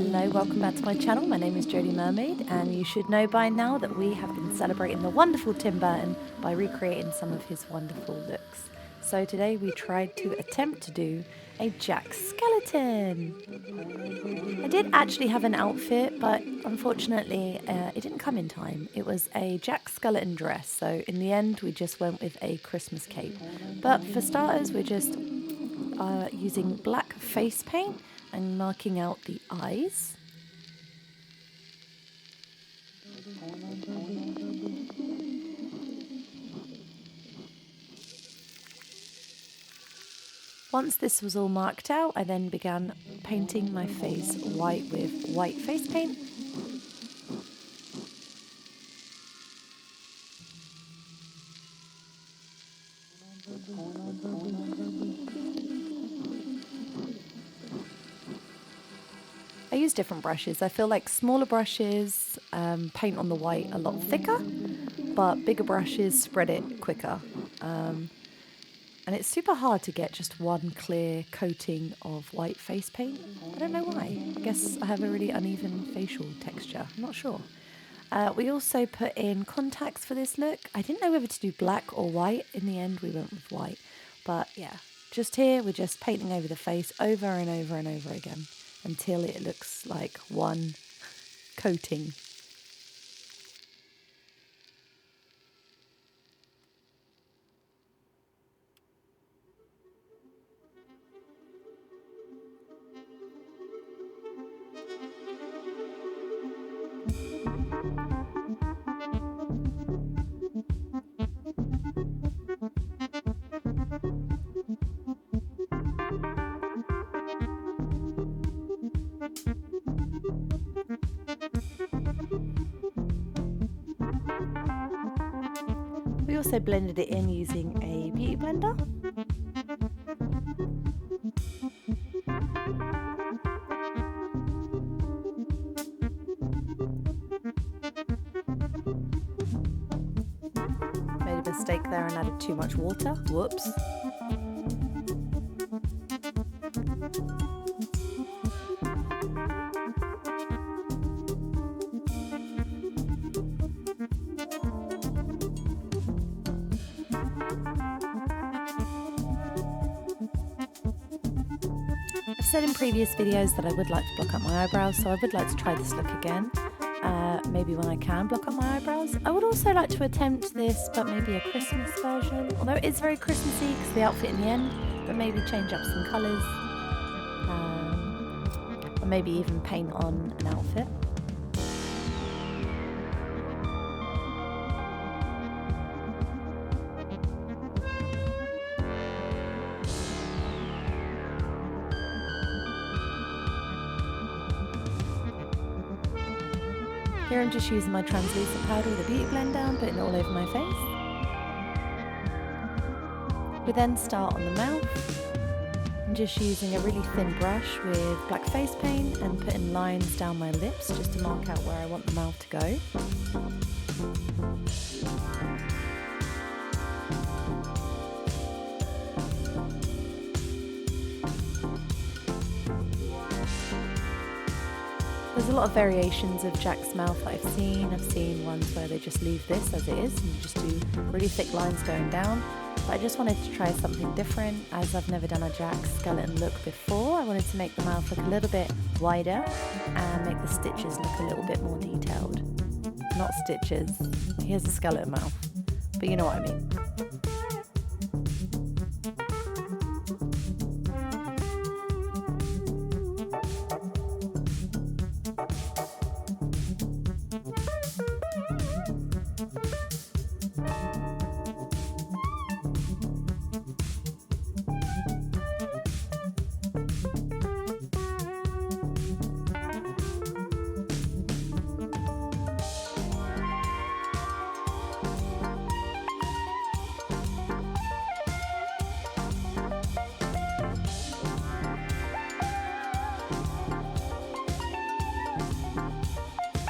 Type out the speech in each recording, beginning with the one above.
Hello, welcome back to my channel. My name is Jodie Mermaid, and you should know by now that we have been celebrating the wonderful Tim Burton by recreating some of his wonderful looks. So today we tried to attempt to do a Jack Skellington. I did actually have an outfit, but unfortunately it didn't come in time. It was a Jack Skellington dress, so in the end we just went with a Christmas cape. But for starters, we're just using black face paint and marking out the eyes. Once this was all marked out, I then began painting my face white with white face paint. I use different brushes. I feel like smaller brushes paint on the white a lot thicker, but bigger brushes spread it quicker. And it's super hard to get just one clear coating of white face paint. I don't know why. I guess I have a really uneven facial texture. I'm not sure. We also put in contacts for this look. I didn't know whether to do black or white. In the end, we went with white. But yeah, just here, we're just painting over the face over and over and over again until it looks like one coating. We also blended it in using a beauty blender. Made a mistake there and added too much water. Whoops. I've said in previous videos that I would like to block up my eyebrows, so I would like to try this look again. Maybe when I can block up my eyebrows. I would also like to attempt this, but maybe a Christmas version. Although it is very Christmassy because the outfit in the end, but maybe change up some colours. Or maybe even paint on an outfit. Here I'm just using my translucent powder with a beauty blender and putting it all over my face. We then start on the mouth. I'm just using a really thin brush with black face paint and putting lines down my lips just to mark out where I want the mouth to go. There's a lot of variations of Jack's mouth that I've seen. I've seen ones where they just leave this as it is and just do really thick lines going down. But I just wanted to try something different. As I've never done a Jack Skellington look before, I wanted to make the mouth look a little bit wider and make the stitches look a little bit more detailed. Not stitches. Here's a skeleton mouth. But you know what I mean.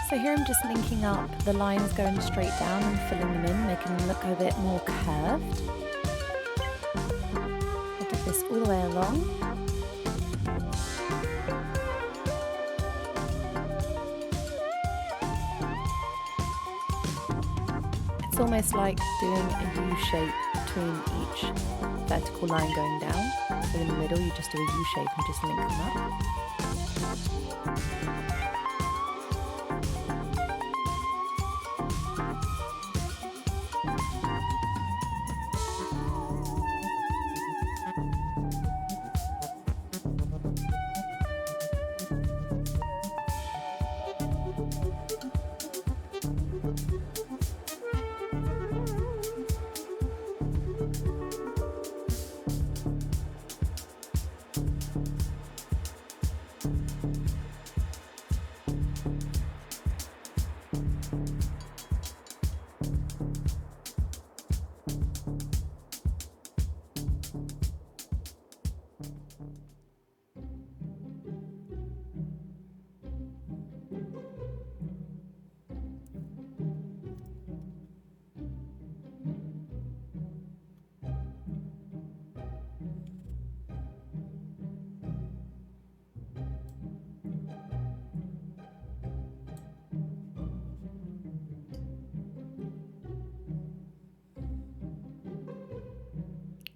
So here I'm just linking up the lines going straight down and filling them in, making them look a bit more curved. I did this all the way along. it's almost like doing a U shape between each vertical line going down. So in the middle you just do a U shape and just link them up.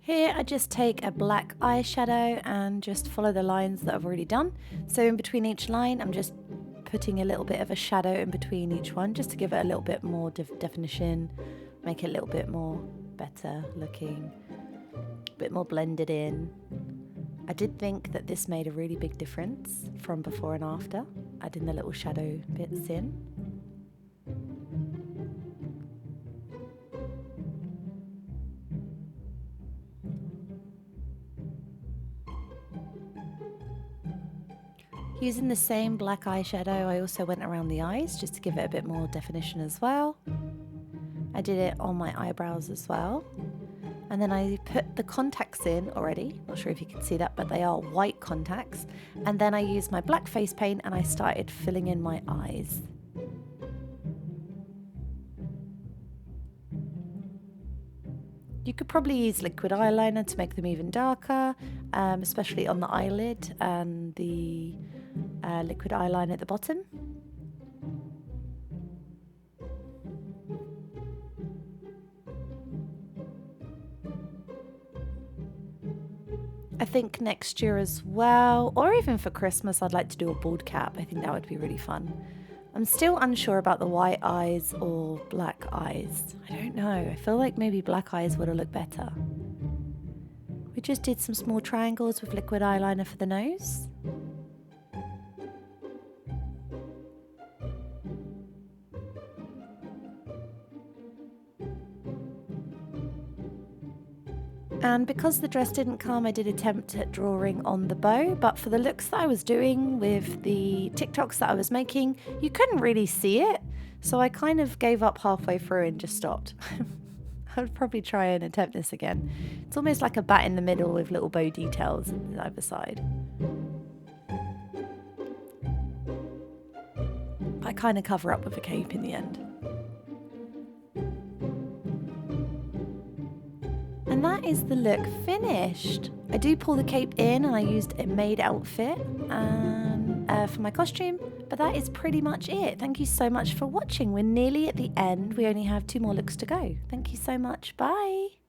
Here I just take a black eyeshadow and just follow the lines that I've already done. So in between each line I'm just putting a little bit of a shadow in between each one just to give it a little bit more definition, make it a little bit more better looking, a bit more blended in. I did think that this made a really big difference from before and after, adding the little shadow bits in. Using the same black eyeshadow, I also went around the eyes just to give it a bit more definition as well. I did it on my eyebrows as well. And then I put the contacts in already. Not sure if you can see that, but they are white contacts. And then I used my black face paint and I started filling in my eyes. You could probably use liquid eyeliner to make them even darker, especially on the eyelid and the liquid eyeliner at the bottom. I think next year as well, or even for Christmas, I'd like to do a bald cap. I think that would be really fun. I'm still unsure about the white eyes or black eyes. I don't know. I feel like maybe black eyes would have looked better. We just did some small triangles with liquid eyeliner for the nose. And because the dress didn't come, I did attempt at drawing on the bow, but for the looks that I was doing with the TikToks that I was making, you couldn't really see it. So I kind of gave up halfway through and just stopped. I'll probably try and attempt this again. It's almost like a bat in the middle with little bow details on either side. I kind of cover up with a cape in the end. And that is the look finished. I do pull the cape in and I used a maid outfit for my costume, but that is pretty much it. Thank you so much for watching. We're nearly at the end. We only have 2 more looks to go. Thank you so much. Bye.